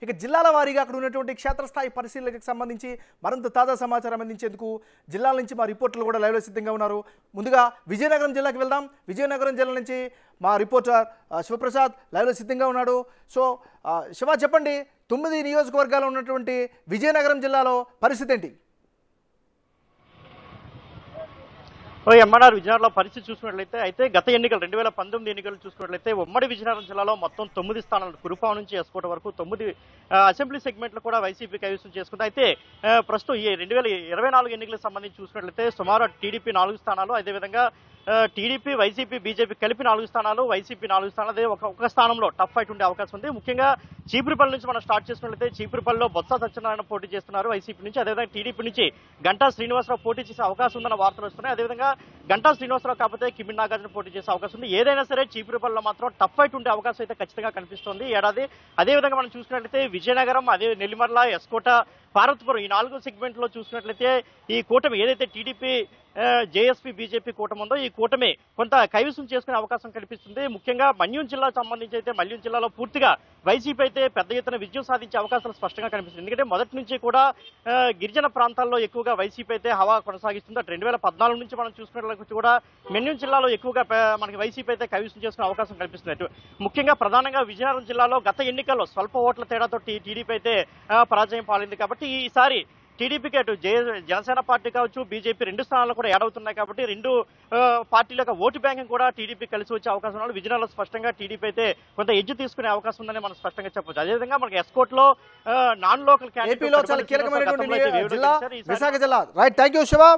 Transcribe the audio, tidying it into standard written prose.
ఇక జిల్లాల వారీగా అక్కడ ఉన్నటువంటి క్షేత్రస్థాయి పరిశీలనకు సంబంధించి మరింత తాజా సమాచారం అందించేందుకు జిల్లాల నుంచి మా రిపోర్టర్లు కూడా లైవ్లో సిద్ధంగా ఉన్నారు. ముందుగా విజయనగరం జిల్లాకి వెళ్దాం. విజయనగరం జిల్లా నుంచి మా రిపోర్టర్ శివప్రసాద్ లైవ్లో సిద్ధంగా ఉన్నాడు. సో శివ, చెప్పండి, 9 నియోజకవర్గాలు ఉన్నటువంటి విజయనగరం జిల్లాలో పరిస్థితి ఏంటి? ఎంఆర్ఆర్ విజయనగరంలో పరిస్థితి చూసుకున్నట్లయితే అయితే గత ఎన్నికలు 2019 ఎన్నికలు చూసుకున్నట్లయితే ఉమ్మడి విజయనగరం జిల్లాలో మొత్తం 9 స్థానాలు కురుపాం నుంచి ఎస్కోట వరకు 9 అసెంబ్లీ సెగ్మెంట్లు కూడా వైసీపీ కైవసం చేసుకుంది. అయితే ప్రస్తుతం ఈ 2024 ఎన్నికలకు సంబంధించి చూసుకున్నట్లయితే సుమారు టీడీపీ 4 స్థానాలు, అదేవిధంగా టీడీపీ, వైసీపీ, బీజేపీ కలిపి 4 స్థానాలు, వైసీపీ 4 స్థానాలు, అదే ఒక స్థానంలో టఫ్ ఫైట్ ఉండే అవకాశం ఉంది. ముఖ్యంగా చీపురుపల్లి నుంచి మనం స్టార్ట్ చేసుకున్నట్లయితే చీపురుపల్లిలో బొత్స సత్యనారాయణ పోటీ చేస్తున్నారు వైసీపీ నుంచి. అదేవిధంగా టీడీపీ నుంచి గంటా శ్రీనివాసరావు పోటీ చేసే అవకాశం ఉందన్న వార్తలు వస్తున్నాయి. అదేవిధంగా గంటా శ్రీనివాసరావు కాకపోతే కిమిడి నాగార్జున పోటీ చేసే అవకాశం ఉంది. ఏదైనా సరే చీపురుపల్లిలో మాత్రం టఫ్ ఫైట్ ఉండే అవకాశం అయితే ఖచ్చితంగా కనిపిస్తోంది ఏడాది. అదేవిధంగా మనం చూసుకున్నట్లయితే విజయనగరం, అదే నెల్లిమర్ల, ఎస్కోట, పార్వతీపురం ఈ 4 సెగ్మెంట్లో చూసుకున్నట్లయితే ఈ కూటమి ఏదైతే టీడీపీ, జేఎస్పీ, బీజేపీ కూటమి ఉందో ఈ కూటమి కొంత కైవసం చేసుకునే అవకాశం కనిపిస్తుంది. ముఖ్యంగా మన్యం జిల్లాకు సంబంధించి అయితే మన్యం జిల్లాలో పూర్తిగా వైసీపీ అయితే పెద్ద ఎత్తున విజయం సాధించే అవకాశాలు స్పష్టంగా కనిపిస్తుంది. ఎందుకంటే మొదటి నుంచి కూడా గిరిజన ప్రాంతాల్లో ఎక్కువగా వైసీపీ అయితే హవా కొనసాగిస్తుంది. 2014 నుంచి మనం చూసుకున్నట్లయితే కూడా మన్యం జిల్లాలో ఎక్కువగా మనకి వైసీపీ అయితే కైవసం చేసుకునే అవకాశం కనిపిస్తుంది. ముఖ్యంగా ప్రధానంగా విజయనగరం జిల్లాలో గత ఎన్నికల్లో స్వల్ప ఓట్ల తేడాతో టీడీపీ అయితే పరాజయం పాలింది. కాబట్టి ఈసారి టీడీపీకి అటు జనసేన పార్టీ కావచ్చు, బీజేపీ 2 స్థానాలు కూడా యాడ్ అవుతున్నాయి. కాబట్టి 2 పార్టీల యొక్క ఓటు బ్యాంకింగ్ కూడా టీడీపీ కలిసి వచ్చే అవకాశం ఉంది. విజయనగరంలో స్పష్టంగా టీడీపీ అయితే కొంత ఎడ్జ్ తీసుకునే అవకాశం ఉందని మనం స్పష్టంగా చెప్పొచ్చు. అదేవిధంగా మనకి ఎస్కోట్లో నాన్ లోకల్ ఏపీలో చాలా కీలకమైనటువంటి జిల్లా విశాఖ జిల్లా. Right, thank you Shiva.